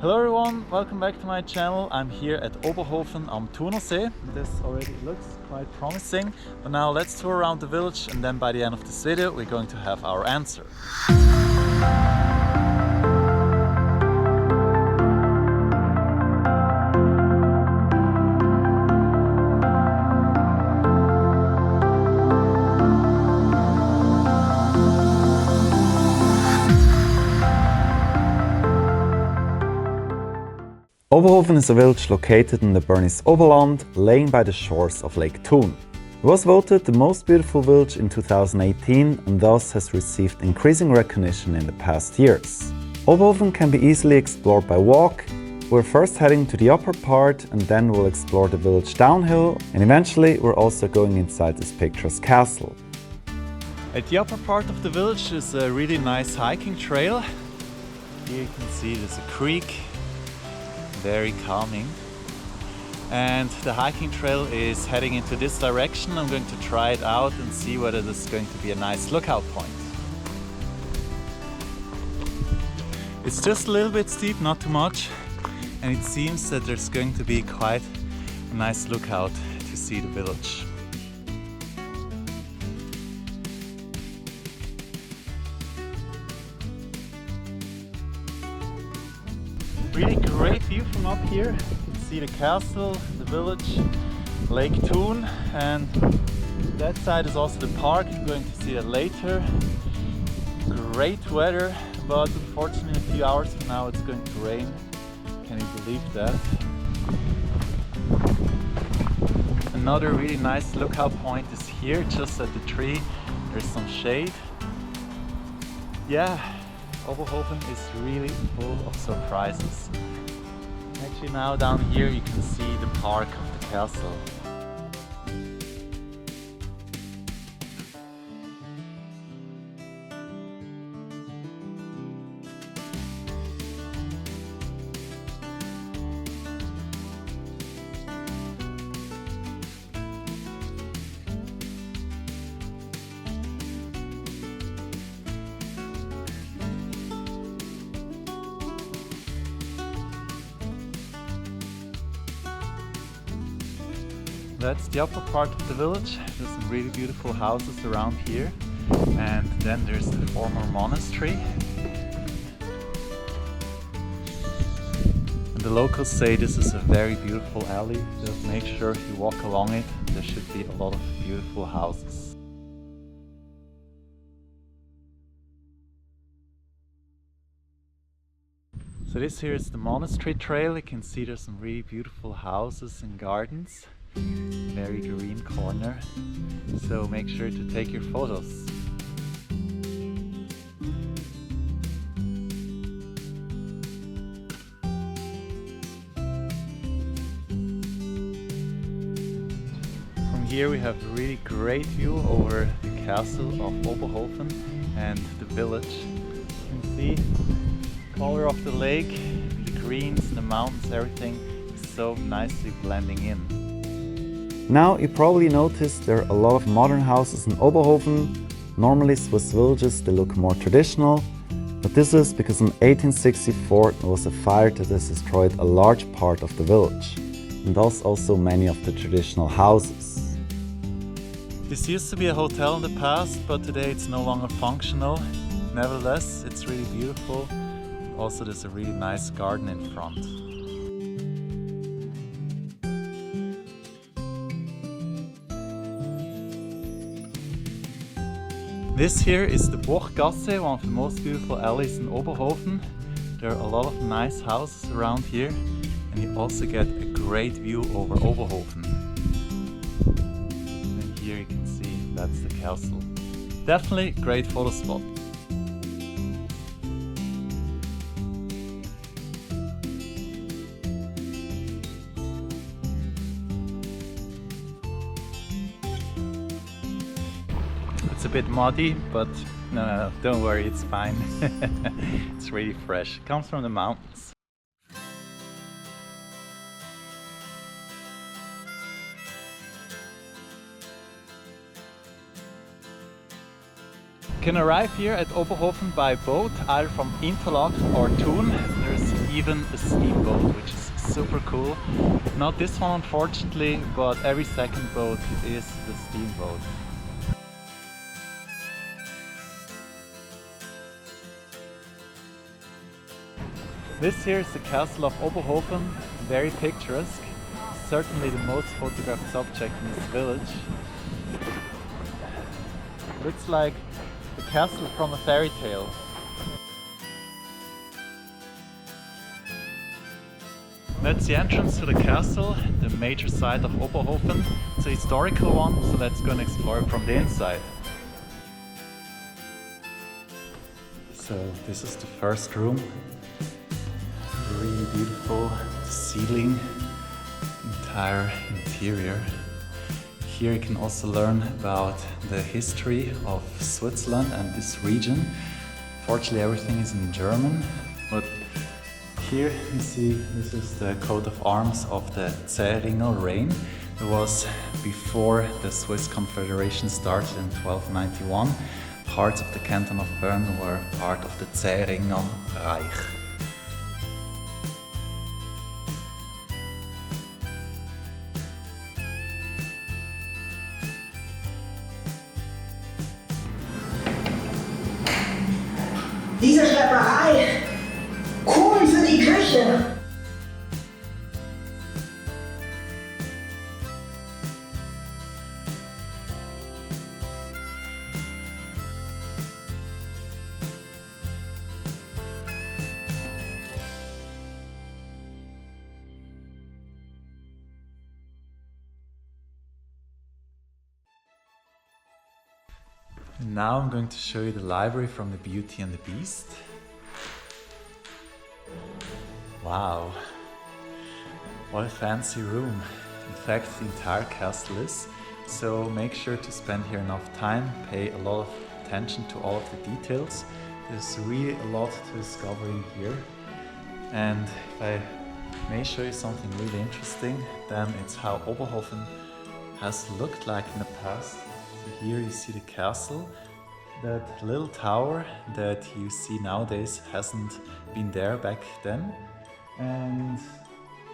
Hello everyone, welcome back to my channel. I'm here at Oberhofen am Thunersee. This already looks quite promising, but now let's tour around the village and then by the end of this video we're going to have our answer. Oberhofen is a village located in the Berner Oberland, laying by the shores of Lake THUN. It was voted the most beautiful village in 2018 and thus has received increasing recognition in the past years. Oberhofen can be easily explored by walk. We're first heading to the upper part and then we'll explore the village downhill, and eventually we're also going inside this picturesque castle. At the upper part of the village is a really nice hiking trail. Here you can see there's a creek. Very calming, and the hiking trail is heading into this direction. I'm going to try it out and see whether this is going to be a nice lookout point. It's just a little bit steep, not too much, and it seems that there's going to be quite a nice lookout to see the village. Really great view from up here. You can see the castle, the village, Lake THUN, and that side is also the park. I'm going to see that later. Great weather, but unfortunately in a few hours from now it's going to rain. Can you believe that? Another really nice lookout point is here, just at the tree. There's some shade. Yeah. Oberhofen is really full of surprises. Actually now down here you can see the park of the castle. That's the upper part of the village. There's some really beautiful houses around here, and then there's the former monastery. And the locals say this is a very beautiful alley, just make sure if you walk along it, there should be a lot of beautiful houses. So this here is the monastery trail. You can see there's some really beautiful houses and gardens. Very green corner, so make sure to take your photos. From here we have a really great view over the castle of Oberhofen and the village. You can see the color of the lake, the greens, the mountains, everything is so nicely blending in. Now you probably noticed there are a lot of modern houses in Oberhofen. Normally Swiss villages they look more traditional, but this is because in 1864 there was a fire that has destroyed a large part of the village, and thus also many of the traditional houses. This used to be a hotel in the past, but today it's no longer functional. Nevertheless, it's really beautiful. Also there's a really nice garden in front. This here is the Burggasse, one of the most beautiful alleys in Oberhofen. There are a lot of nice houses around here, and you also get a great view over Oberhofen. And here you can see that's the castle. Definitely a great photo spot. It's a bit muddy, but no, don't worry, it's fine. It's really fresh. It comes from the mountains. You can arrive here at Oberhofen by boat, either from Interlaken or Thun. There's even a steamboat, which is super cool. Not this one unfortunately, but every second boat is the steamboat. This here is the castle of Oberhofen, very picturesque, certainly the most photographed subject in this village. Looks like the castle from a fairy tale. That's the entrance to the castle, the major site of Oberhofen. It's a historical one, so let's go and explore it from the inside. So this is the first room. Really beautiful, the ceiling, entire interior. Here you can also learn about the history of Switzerland and this region. Fortunately everything is in German, but here you see this is the coat of arms of the Zähringer reign. It was before the Swiss Confederation started in 1291. Parts of the canton of Bern were part of the Zähringer Reich. Diese Schlepperei! Kohlen für die Küche! Now I'm going to show you the library from the Beauty and the Beast. Wow, what a fancy room. In fact, the entire castle is. So make sure to spend here enough time, pay a lot of attention to all of the details. There's really a lot to discover in here. And if I may show you something really interesting, then it's how Oberhofen has looked like in the past. So here you see the castle. That little tower that you see nowadays hasn't been there back then. And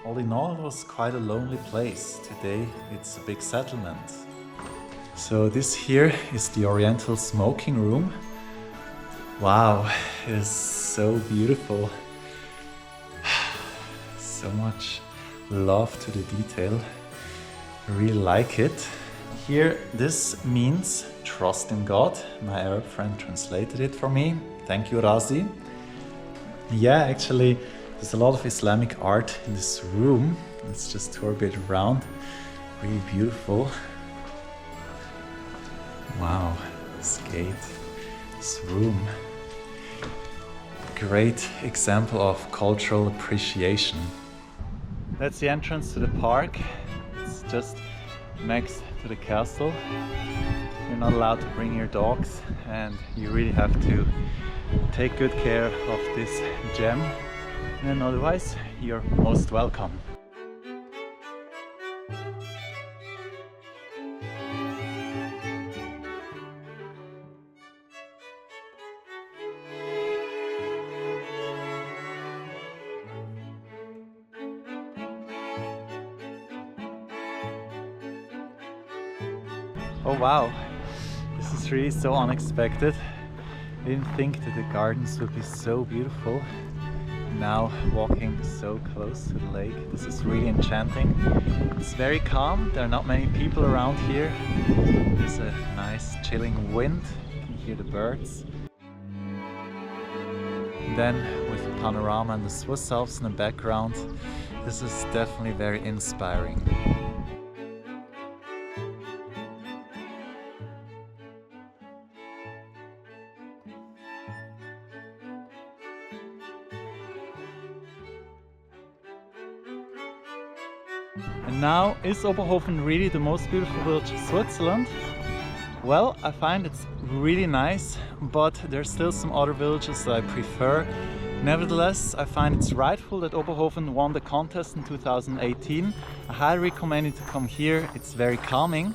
all in all, it was quite a lonely place. Today it's a big settlement. So this here is the oriental smoking room. Wow, it is so beautiful. So much love to the detail. I really like it. Here, this means trust in God. My Arab friend translated it for me. Thank you, Razi. Yeah, actually, there's a lot of Islamic art in this room. Let's just tour a bit around. Really beautiful. Wow, this gate, this room. Great example of cultural appreciation. That's the entrance to the park. It's just next to the castle. You're not allowed to bring your dogs and you really have to take good care of this gem, and otherwise you're most welcome. Oh wow, this is really so unexpected. I didn't think that the gardens would be so beautiful. Now walking so close to the lake, this is really enchanting. It's very calm, there are not many people around here. There's a nice chilling wind, you can hear the birds. Then with the panorama and the Swiss Alps in the background, this is definitely very inspiring. And now, is Oberhofen really the most beautiful village in Switzerland? Well, I find it's really nice, but there's still some other villages that I prefer. Nevertheless, I find it's rightful that Oberhofen won the contest in 2018. I highly recommend you to come here, it's very calming.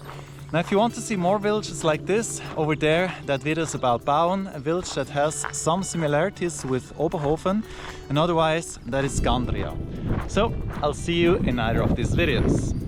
Now if you want to see more villages like this, over there that video is about Bauen, a village that has some similarities with Oberhofen, and otherwise that is Gandria. So I'll see you in either of these videos.